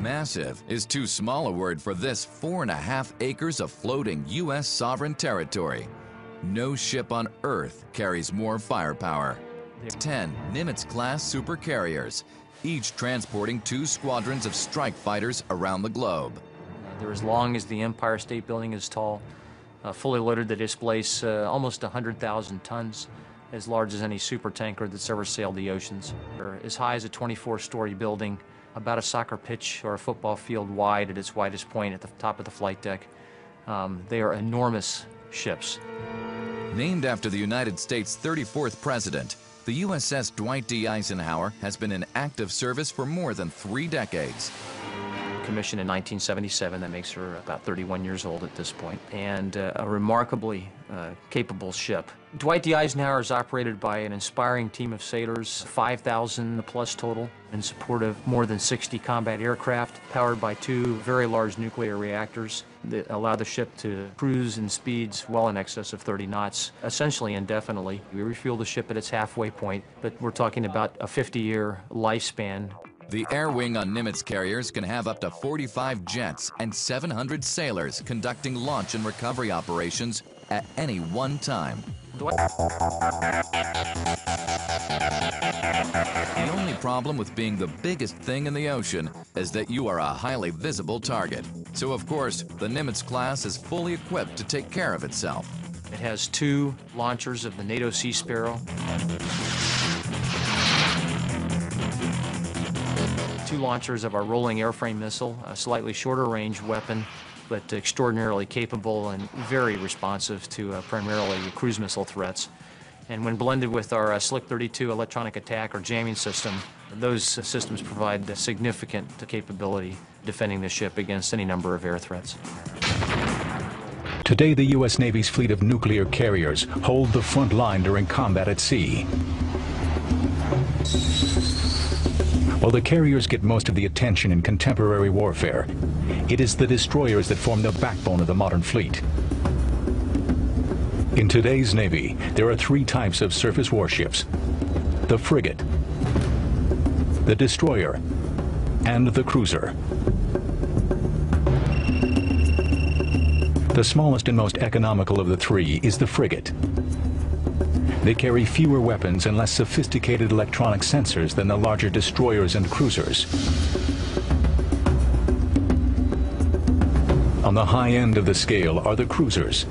Massive is too small a word for this 4.5 acres of floating U.S. sovereign territory. No ship on Earth carries more firepower. 10 Nimitz-class supercarriers, each transporting 2 squadrons of strike fighters around the globe. They're as long as the Empire State Building is tall. Fully loaded, they displace almost 100,000 tons, as large as any supertanker that's ever sailed the oceans. They're as high as a 24-story building, about a soccer pitch or a football field wide at its widest point at the top of the flight deck. They are enormous ships. Named after the United States' 34th president, the USS Dwight D. Eisenhower has been in active service for more than 3 decades. Commissioned in 1977, that makes her about 31 years old at this point, and a remarkably capable ship. Dwight D. Eisenhower is operated by an inspiring team of sailors, 5,000 plus total, in support of more than 60 combat aircraft, powered by 2 very large nuclear reactors that allow the ship to cruise in speeds well in excess of 30 knots, essentially indefinitely. We refuel the ship at its halfway point, but we're talking about a 50-year lifespan. The air wing on Nimitz carriers can have up to 45 jets and 700 sailors conducting launch and recovery operations at any one time. The only problem with being the biggest thing in the ocean is that you are a highly visible target. So of course, the Nimitz class is fully equipped to take care of itself. It has 2 launchers of the NATO Sea Sparrow, 2 launchers of our rolling airframe missile, a slightly shorter range weapon, but extraordinarily capable and very responsive to primarily cruise missile threats. And when blended with our Slick 32 electronic attack or jamming system, those systems provide significant capability defending the ship against any number of air threats. Today, the U.S. Navy's fleet of nuclear carriers hold the front line during combat at sea. While the carriers get most of the attention in contemporary warfare, it is the destroyers that form the backbone of the modern fleet. In today's Navy, there are 3 types of surface warships: the frigate, the destroyer, and the cruiser. The smallest and most economical of the 3 is the frigate. They carry fewer weapons and less sophisticated electronic sensors than the larger destroyers and cruisers. On the high end of the scale are the cruisers,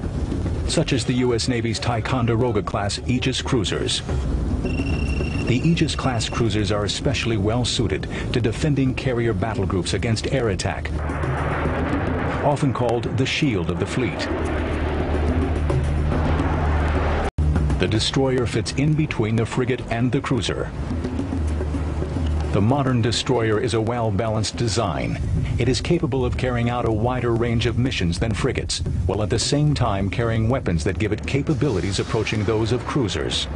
such as the U.S. Navy's Ticonderoga-class Aegis cruisers. The Aegis-class cruisers are especially well suited to defending carrier battle groups against air attack, often called the shield of the fleet. The destroyer fits in between the frigate and the cruiser. The modern destroyer is a well-balanced design. It is capable of carrying out a wider range of missions than frigates, while at the same time carrying weapons that give it capabilities approaching those of cruisers.